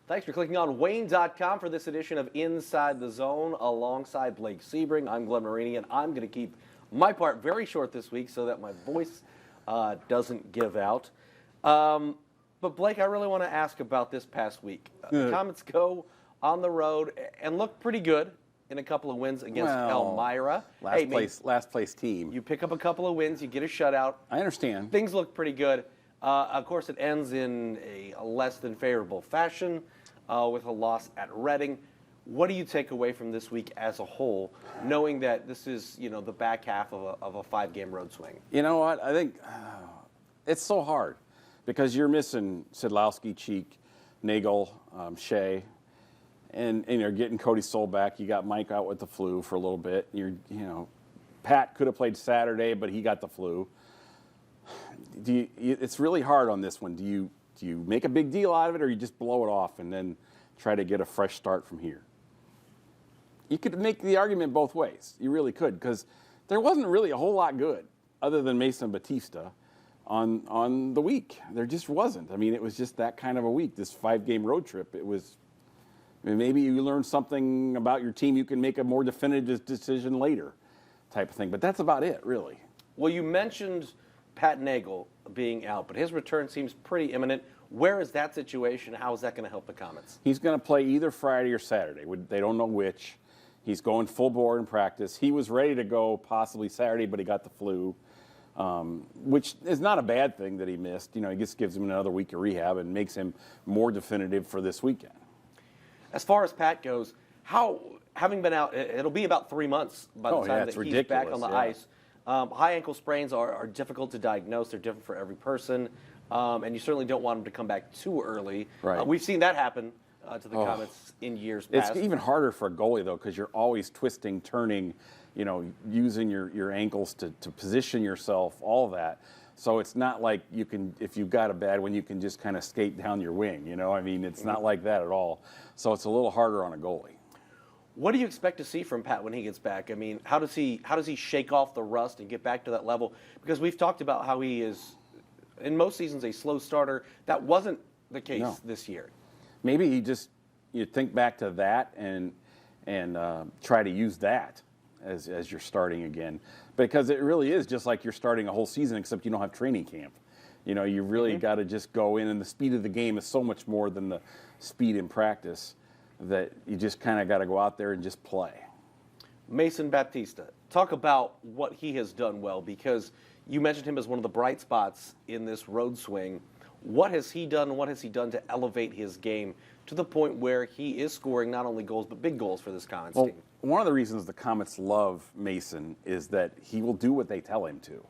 Thanks for clicking on Wayne.com for this edition of Inside the Zone alongside Blake Sebring. I'm Glenn Marini, and I'm going to keep my part very short this week so that my voice doesn't give out. But Blake, I really want to ask about this past week. The Komets go on the road and look pretty good in a couple of wins against Elmira. Last place team. You pick up a couple of wins, you get a shutout. I understand. Things look pretty good. Of course, it ends in a less than favorable fashion with a loss at Reading. What do you take away from this week as a whole, knowing that this is, the back half of a 5-game road swing? You know what? I think it's so hard because you're missing Sidlowski, Cheek, Nagle, Shea, and you're getting Cody Soul back. You got Mike out with the flu for a little bit. Pat could have played Saturday, but he got the flu. It's really hard on this one. Do you make a big deal out of it, or you just blow it off and then try to get a fresh start from here? You could make the argument both ways. You really could, because there wasn't really a whole lot good other than Mason and Batista on the week. There just wasn't. I mean, it was just that kind of a week, this 5-game road trip. It was, maybe you learn something about your team, you can make a more definitive decision later type of thing. But that's about it, really. Well, you mentioned Pat Nagle being out, but his return seems pretty imminent. Where is that situation? How is that going to help the Komets? He's going to play either Friday or Saturday. They don't know which. He's going full bore in practice. He was ready to go possibly Saturday, but he got the flu, which is not a bad thing that he missed. He just gives him another week of rehab and makes him more definitive for this weekend. As far as Pat goes, having been out, it'll be about 3 months by the time that he's back on the ice. High ankle sprains are difficult to diagnose. They're different for every person, and you certainly don't want him to come back too early. Right. We've seen that happen to the Komets in years past. It's even harder for a goalie, though, because you're always twisting, turning, using your ankles to position yourself, all that. So it's not like you can, if you've got a bad one, you can just kind of skate down your wing, It's not like that at all. So it's a little harder on a goalie. What do you expect to see from Pat when he gets back? I mean, how does he shake off the rust and get back to that level? Because we've talked about how he is, in most seasons, a slow starter. That wasn't the case this year. Maybe you think back to that and try to use that as you're starting again, because it really is just like you're starting a whole season, except you don't have training camp. You really got to just go in, and the speed of the game is so much more than the speed in practice, that you just kind of got to go out there and just play. Mason Batista, talk about what he has done well, because you mentioned him as one of the bright spots in this road swing. What has he done, and what has he done to elevate his game to the point where he is scoring not only goals, but big goals for this Komets team? One of the reasons the Komets love Mason is that he will do what they tell him to.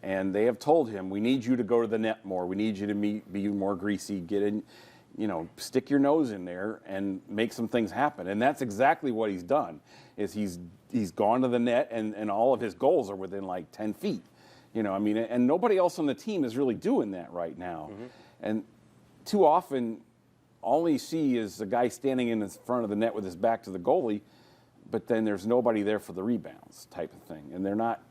And they have told him, we need you to go to the net more. We need you to be more greasy, get in, stick your nose in there and make some things happen. And that's exactly what he's done, is he's gone to the net, and all of his goals are within like 10 feet. And nobody else on the team is really doing that right now. Mm-hmm. And too often, all you see is a guy standing in front of the net with his back to the goalie, but then there's nobody there for the rebounds type of thing. And they're not,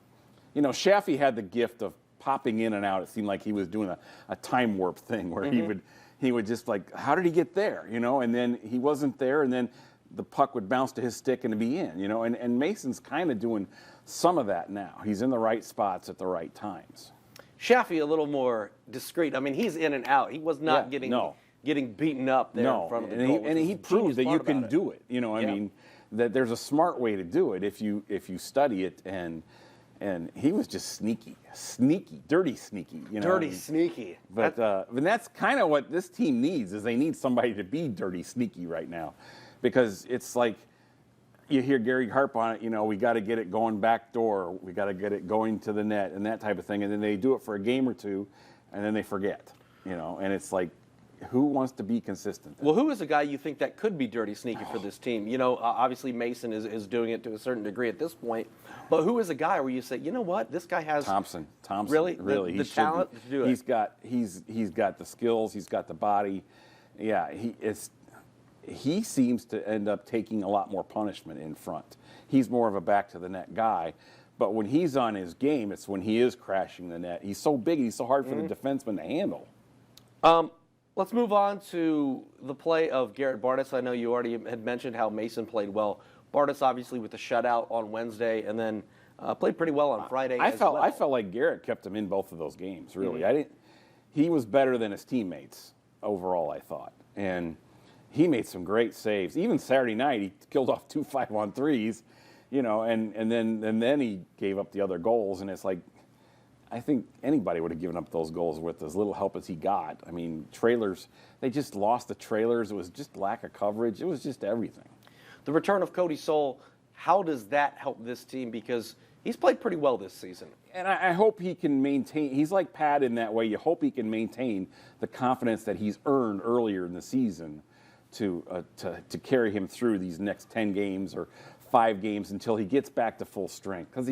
Shaffy had the gift of popping in and out. It seemed like he was doing a time warp thing where he would just like, how did he get there? And then he wasn't there, and then the puck would bounce to his stick and be in, and Mason's kind of doing some of that now. He's in the right spots at the right times. Shaffy a little more discreet. I mean, he's in and out. He was not getting beaten up there in front of the goal. And he proved that you can do it. I mean, that there's a smart way to do it if you study it, and he was just sneaky, dirty sneaky. Dirty sneaky. But that's kind of what this team needs, is they need somebody to be dirty sneaky right now. Because it's like, you hear Gary harp on it, we got to get it going back door, we got to get it going to the net, and that type of thing. And then they do it for a game or two, and then they forget, and it's like, who wants to be consistent? Well, who is a guy you think that could be dirty sneaky for this team? Obviously Mason is doing it to a certain degree at this point, but who is a guy where you say, you know what, this guy has Thompson, really the talent to do it. He's got the skills, he's got the body. Yeah, he seems to end up taking a lot more punishment in front. He's more of a back to the net guy, but when he's on his game, it's when he is crashing the net. He's so big, he's so hard for the defenseman to handle. Let's move on to the play of Garrett Bartis. I know you already had mentioned how Mason played well. Bartis obviously with the shutout on Wednesday, and then played pretty well on Friday. I as felt well. I felt like Garrett kept him in both of those games. Really, he was better than his teammates overall, I thought, and he made some great saves. Even Saturday night, he killed off 2 5-on-3s, and then he gave up the other goals, and it's like, I think anybody would have given up those goals with as little help as he got. I mean, trailers, they just lost the trailers. It was just lack of coverage. It was just everything. The return of Cody Soul, how does that help this team? Because he's played pretty well this season. And I hope he can maintain, he's like Pat in that way. You hope he can maintain the confidence that he's earned earlier in the season to carry him through these next 10 games or 5 games until he gets back to full strength. Because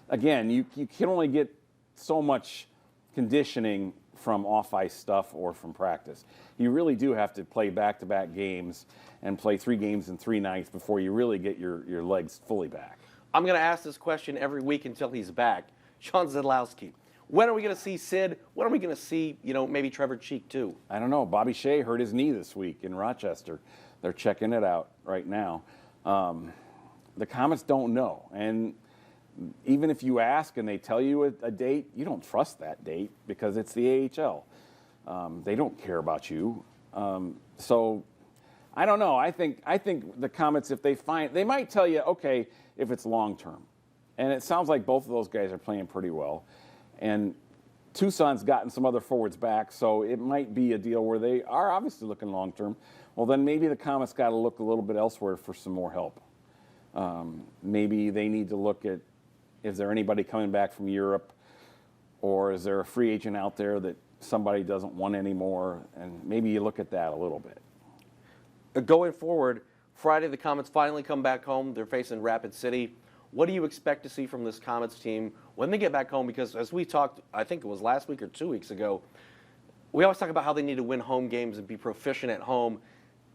again, you can only get so much conditioning from off-ice stuff or from practice. You really do have to play back-to-back games and play 3 games in 3 nights before you really get your legs fully back. I'm going to ask this question every week until he's back. Sean Zidlowski, when are we going to see Sid? When are we going to see, maybe Trevor Cheek too? I don't know. Bobby Shea hurt his knee this week in Rochester. They're checking it out right now. The Komets don't know. And even if you ask and they tell you a date, you don't trust that date because it's the AHL. They don't care about you. So I don't know. I think the Komets, if they might tell you, okay, if it's long term. And it sounds like both of those guys are playing pretty well. And Tucson's gotten some other forwards back, so it might be a deal where they are obviously looking long term. Well, then maybe the Komets got to look a little bit elsewhere for some more help. Maybe they need to look at, is there anybody coming back from Europe, or is there a free agent out there that somebody doesn't want anymore? And maybe you look at that a little bit. Going forward, Friday the Komets finally come back home. They're facing Rapid City. What do you expect to see from this Komets team when they get back home? Because as we talked, I think it was last week or 2 weeks ago, we always talk about how they need to win home games and be proficient at home.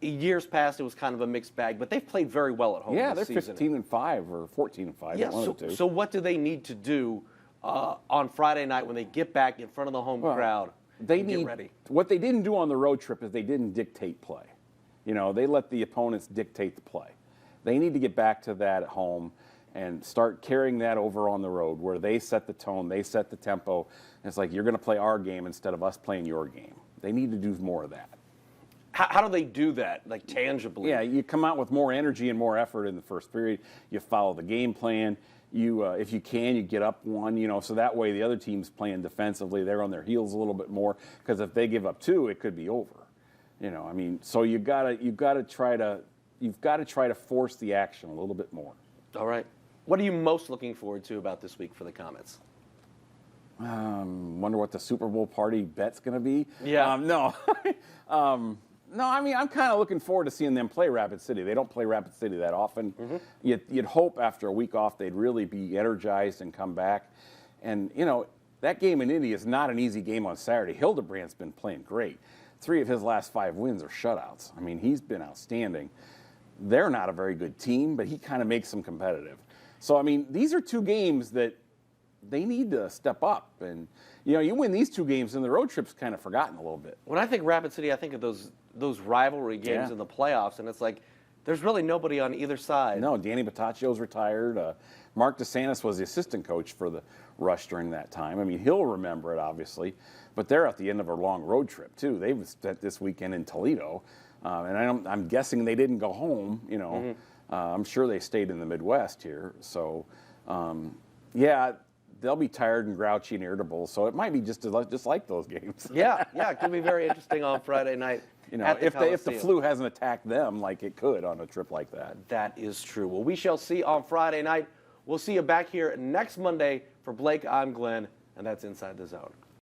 Years past, it was kind of a mixed bag, but they've played very well at home this season. They're 15-5 or 14-5. Yeah, so what do they need to do on Friday night when they get back in front of the home crowd? Get ready. What they didn't do on the road trip is they didn't dictate play. They let the opponents dictate the play. They need to get back to that at home and start carrying that over on the road where they set the tone, they set the tempo. And it's like, you're going to play our game instead of us playing your game. They need to do more of that. How do they do that, like tangibly? Yeah, you come out with more energy and more effort in the first period. You follow the game plan. You, if you can, you get up one, so that way the other team's playing defensively. They're on their heels a little bit more because if they give up 2, it could be over. So you've got to try to force the action a little bit more. All right. What are you most looking forward to about this week for the Komets? Wonder what the Super Bowl party bet's going to be. Yeah. No. No, I mean, I'm kind of looking forward to seeing them play Rapid City. They don't play Rapid City that often. Mm-hmm. You'd hope after a week off they'd really be energized and come back. And, that game in Indy is not an easy game on Saturday. Hildebrandt's been playing great. 3 of his last 5 wins are shutouts. I mean, he's been outstanding. They're not a very good team, but he kind of makes them competitive. So, I mean, these are 2 games that they need to step up. And, you win these 2 games and the road trip's kind of forgotten a little bit. When I think Rapid City, I think of those rivalry games in the playoffs, and it's like there's really nobody on either side. No, Danny Bottacio's retired. Mark DeSantis was the assistant coach for the Rush during that time. I mean, he'll remember it, obviously. But they're at the end of a long road trip, too. They was spent this weekend in Toledo. And I'm guessing they didn't go home, Mm-hmm. I'm sure they stayed in the Midwest here. So, they'll be tired and grouchy and irritable. So it might be just like those games. Yeah, it could be very interesting on Friday night. If the flu hasn't attacked them like it could on a trip like that. That is true. Well, we shall see on Friday night. We'll see you back here next Monday. For Blake, I'm Glenn, and that's Inside the Zone.